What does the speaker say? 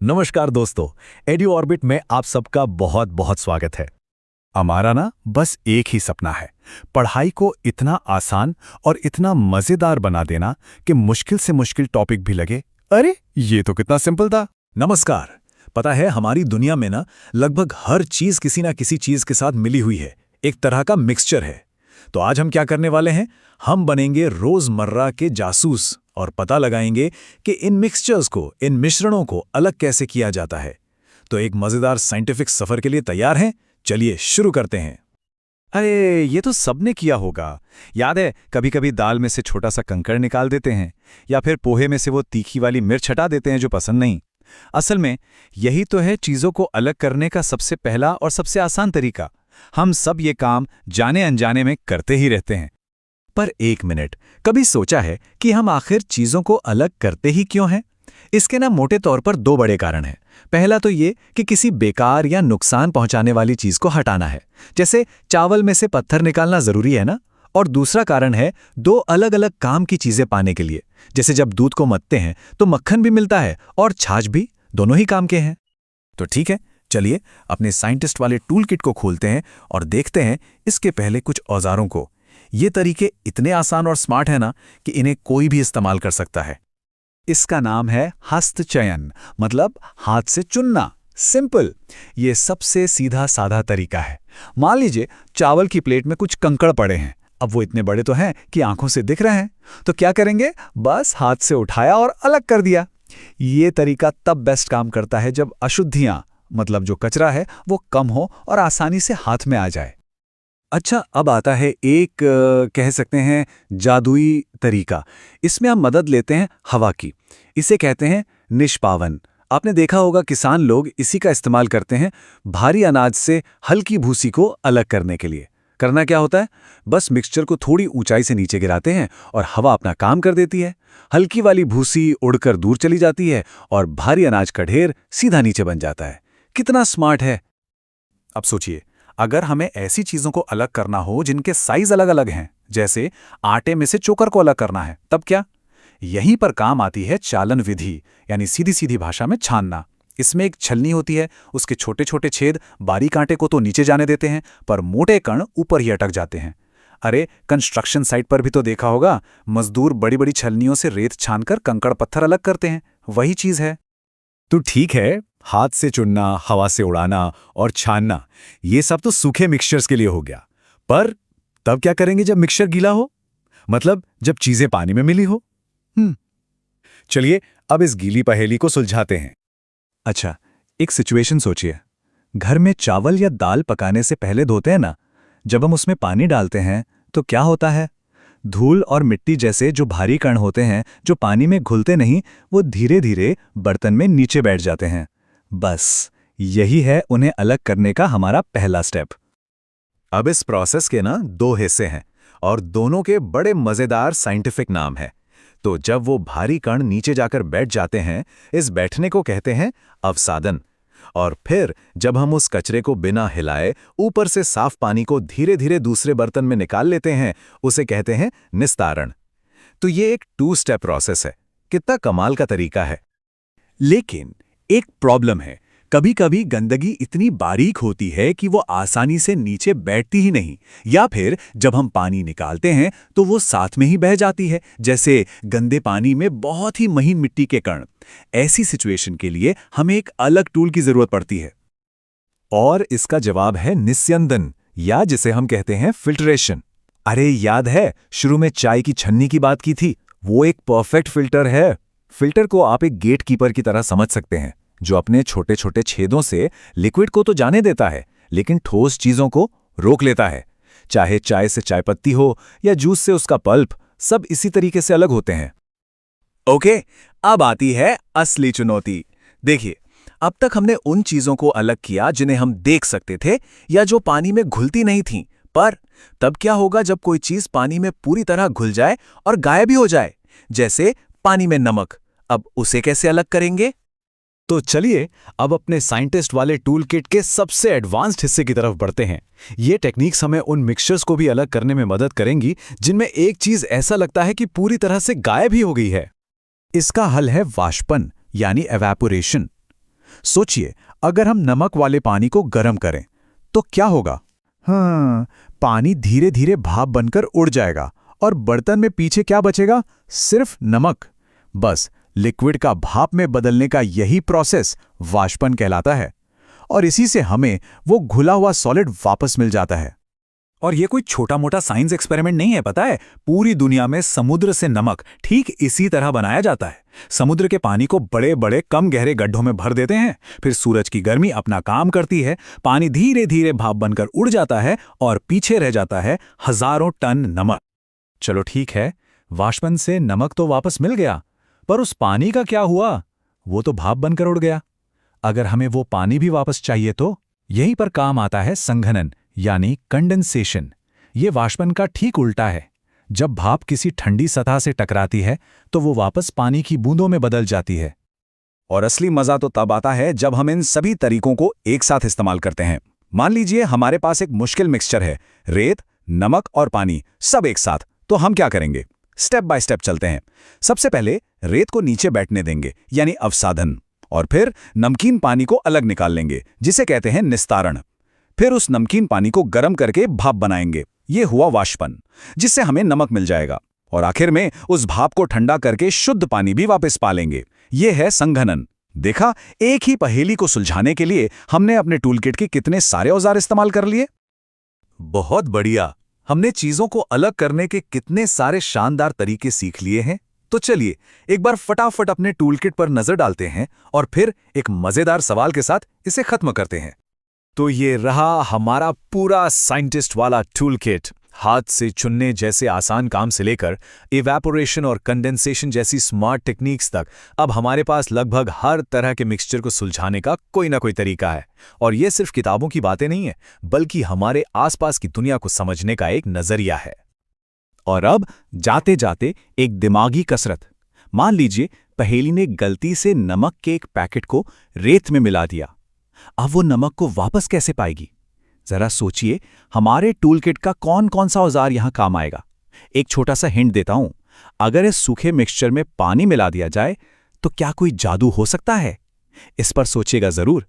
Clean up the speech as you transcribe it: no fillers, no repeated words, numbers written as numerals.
नमस्कार दोस्तों, edu orbit में आप सबका बहुत बहुत स्वागत है। हमारा ना बस एक ही सपना है, पढ़ाई को इतना आसान और इतना मजेदार बना देना कि मुश्किल से मुश्किल टॉपिक भी लगे अरे ये तो कितना सिंपल था। नमस्कार। पता है हमारी दुनिया में ना लगभग हर चीज किसी ना किसी चीज के साथ मिली हुई है, एक तरह का मिक्सचर है। तो आज हम क्या करने वाले हैं, हम बनेंगे रोजमर्रा के जासूस और पता लगाएंगे कि इन मिक्सचर्स को, इन मिश्रणों को अलग कैसे किया जाता है। तो एक मजेदार साइंटिफिक सफर के लिए तैयार हैं? चलिए शुरू करते हैं। अरे ये तो सबने किया होगा। याद है कभी कभी दाल में से छोटा सा कंकड़ निकाल देते हैं या फिर पोहे में से वो तीखी वाली मिर्च हटा देते हैं जो पसंद नहीं। असल में यही तो है चीजों को अलग करने का सबसे पहला और सबसे आसान तरीका। हम सब ये काम जाने अनजाने में करते ही रहते हैं। पर एक मिनट, कभी सोचा है कि हम आखिर चीजों को अलग करते ही क्यों हैं? इसके ना मोटे तौर पर दो बड़े कारण हैं। पहला तो ये कि किसी बेकार या नुकसान पहुंचाने वाली चीज को हटाना है, जैसे चावल में से पत्थर निकालना जरूरी है ना। और दूसरा कारण है दो अलग अलग काम की चीजें पाने के लिए, जैसे जब दूध को मथते हैं तो मक्खन भी मिलता है और छाछ भी, दोनों ही काम के हैं। तो ठीक है, चलिए अपने साइंटिस्ट वाले टूल किट को खोलते हैं और देखते हैं इसके पहले कुछ औजारों को। ये तरीके इतने आसान और स्मार्ट है ना कि इन्हें कोई भी इस्तेमाल कर सकता है। इसका नाम है हस्तचयन, मतलब हाथ से चुनना। सिंपल, ये सबसे सीधा साधा तरीका है। मान लीजिए चावल की प्लेट में कुछ कंकड़ पड़े हैं। अब वो इतने बड़े तो हैं कि आंखों से दिख रहे हैं, तो क्या करेंगे, बस हाथ से उठाया और अलग कर दिया। ये तरीका तब बेस्ट काम करता है जब अशुद्धियां, मतलब जो कचरा है, वो कम हो और आसानी से हाथ में आ जाए। अच्छा, अब आता है एक कह सकते हैं जादुई तरीका। इसमें हम मदद लेते हैं हवा की। इसे कहते हैं निष्पावन। आपने देखा होगा किसान लोग इसी का इस्तेमाल करते हैं भारी अनाज से हल्की भूसी को अलग करने के लिए। करना क्या होता है, बस मिक्सचर को थोड़ी ऊंचाई से नीचे गिराते हैं और हवा अपना काम कर देती है। हल्की वाली भूसी उड़कर दूर चली जाती है और भारी अनाज का ढेर सीधा नीचे बन जाता है। कितना स्मार्ट है। अब सोचिए, अगर हमें ऐसी चीजों को अलग करना हो जिनके साइज अलग अलग हैं, जैसे आटे में से चोकर को अलग करना है, तब क्या? यहीं पर काम आती है चालन विधि, यानी सीधी सीधी भाषा में छानना। इसमें एक छलनी होती है, उसके छोटे छोटे छेद बारीक आटे को तो नीचे जाने देते हैं, पर मोटे कण ऊपर ही अटक जाते हैं। अरे कंस्ट्रक्शन साइट पर भी तो देखा होगा, मजदूर बड़ी बड़ी छलनियों से रेत छानकर कंकड़ पत्थर अलग करते हैं। वही चीज है। तो ठीक है, हाथ से चुनना, हवा से उड़ाना और छानना, ये सब तो सूखे मिक्सचर्स के लिए हो गया। पर तब क्या करेंगे जब मिक्सचर गीला हो, मतलब जब चीजें पानी में मिली हो? चलिए अब इस गीली पहेली को सुलझाते हैं। अच्छा, एक सिचुएशन सोचिए। घर में चावल या दाल पकाने से पहले धोते हैं ना, जब हम उसमें पानी डालते हैं तो क्या होता है? धूल और मिट्टी जैसे जो भारी कण होते हैं, जो पानी में घुलते नहीं, वो धीरे धीरे बर्तन में नीचे बैठ जाते हैं। बस यही है उन्हें अलग करने का हमारा पहला स्टेप। अब इस प्रोसेस के ना दो हिस्से हैं और दोनों के बड़े मजेदार साइंटिफिक नाम है। तो जब वो भारी कण नीचे जाकर बैठ जाते हैं, इस बैठने को कहते हैं अवसादन। और फिर जब हम उस कचरे को बिना हिलाए ऊपर से साफ पानी को धीरे धीरे दूसरे बर्तन में निकाल लेते हैं, उसे कहते हैं निस्तारण। तो ये एक 2 स्टेप प्रोसेस है। कितना कमाल का तरीका है। लेकिन एक प्रॉब्लम है, कभी कभी गंदगी इतनी बारीक होती है कि वो आसानी से नीचे बैठती ही नहीं, या फिर जब हम पानी निकालते हैं तो वो साथ में ही बह जाती है, जैसे गंदे पानी में बहुत ही महीन मिट्टी के कण। ऐसी सिचुएशन के लिए हमें एक अलग टूल की जरूरत पड़ती है और इसका जवाब है निस्यंदन, या जिसे हम कहते हैं फिल्ट्रेशन। अरे याद है शुरू में चाय की छन्नी की बात की थी, वो एक परफेक्ट फिल्टर है। फिल्टर को आप एक गेट कीपर की तरह समझ सकते हैं, जो अपने छोटे छोटे छेदों से लिक्विड को तो जाने देता है, लेकिन ठोस चीजों को रोक लेता है। चाहे चाय से चाय पत्ती हो या जूस से उसका पल्प, सब इसी तरीके से अलग होते हैं। ओके, अब आती है असली चुनौती। देखिए, अब तक हमने उन चीजों को अलग किया जिन्हें हम देख सकते थे या जो पानी में घुलती नहीं थीं, पर तब क्या होगा जब कोई चीज पानी में पूरी तरह घुल जाए और गायब भी हो जाए, जैसे पानी में नमक? अब उसे कैसे अलग करेंगे? तो चलिए अब अपने साइंटिस्ट वाले टूल किट के सबसे एडवांस्ड हिस्से की तरफ बढ़ते हैं। ये टेक्निक्स हमें उन मिक्सचर्स को भी अलग करने में मदद करेंगी जिनमें एक चीज ऐसा लगता है कि पूरी तरह से गायब ही हो गई है। इसका हल है वाष्पन, यानी एवेपोरेशन। सोचिए, अगर हम नमक वाले पानी को गर्म करें तो क्या होगा? हाँ, पानी धीरे धीरे भाप बनकर उड़ जाएगा और बर्तन में पीछे क्या बचेगा? सिर्फ नमक। बस लिक्विड का भाप में बदलने का यही प्रोसेस वाष्पन कहलाता है और इसी से हमें वो घुला हुआ सॉलिड वापस मिल जाता है। और ये कोई छोटा मोटा साइंस एक्सपेरिमेंट नहीं है, पता है? पूरी दुनिया में समुद्र से नमक ठीक इसी तरह बनाया जाता है। समुद्र के पानी को बड़े बड़े कम गहरे गड्ढों में भर देते हैं, फिर सूरज की गर्मी अपना काम करती है, पानी धीरे धीरे भाप बनकर उड़ जाता है और पीछे रह जाता है हजारों टन नमक। चलो ठीक है, वाष्पन से नमक तो वापस मिल गया, पर उस पानी का क्या हुआ? वो तो भाप बनकर उड़ गया। अगर हमें वो पानी भी वापस चाहिए तो यहीं पर काम आता है संघनन यानी कंडेंसेशन। ये वाष्पन का ठीक उल्टा है। जब भाप किसी ठंडी सतह से टकराती है तो वो वापस पानी की बूंदों में बदल जाती है। और असली मजा तो तब आता है जब हम इन सभी तरीकों को एक साथ इस्तेमाल करते हैं। मान लीजिए हमारे पास एक मुश्किल मिक्सचर है, रेत, नमक और पानी सब एक साथ। तो हम क्या करेंगे? स्टेप बाय स्टेप चलते हैं। सबसे पहले रेत को नीचे बैठने देंगे यानी अवसाधन, और फिर नमकीन पानी को अलग निकाल लेंगे जिसे कहते हैं निस्तारण। फिर उस नमकीन पानी को गर्म करके भाप बनाएंगे, ये हुआ वाष्पन, जिससे हमें नमक मिल जाएगा। और आखिर में उस भाप को ठंडा करके शुद्ध पानी भी वापस पा लेंगे, ये है संघनन। देखा, एक ही पहेली को सुलझाने के लिए हमने अपने टूलकिट के कितने सारे औजार इस्तेमाल कर लिए। बहुत बढ़िया, हमने चीजों को अलग करने के कितने सारे शानदार तरीके सीख लिए हैं। तो चलिए एक बार फटाफट अपने टूलकिट पर नजर डालते हैं और फिर एक मजेदार सवाल के साथ इसे खत्म करते हैं। तो ये रहा हमारा पूरा साइंटिस्ट वाला टूलकिट। हाथ से चुनने जैसे आसान काम से लेकर इवेपोरेशन और कंडेंसेशन जैसी स्मार्ट टेक्निक्स तक अब हमारे पास लगभग हर तरह के मिक्सचर को सुलझाने का कोई ना कोई तरीका है। और ये सिर्फ किताबों की बातें नहीं है, बल्कि हमारे आसपास की दुनिया को समझने का एक नजरिया है। और अब जाते जाते एक दिमागी कसरत। मान लीजिए पहेली ने गलती से नमक के एक पैकेट को रेत में मिला दिया। अब वो नमक को वापस कैसे पाएगी? जरा सोचिए, हमारे टूलकिट का कौन कौन सा औजार यहां काम आएगा। एक छोटा सा हिंट देता हूं, अगर इस सूखे मिक्सचर में पानी मिला दिया जाए तो क्या कोई जादू हो सकता है? इस पर सोचिएगा जरूर।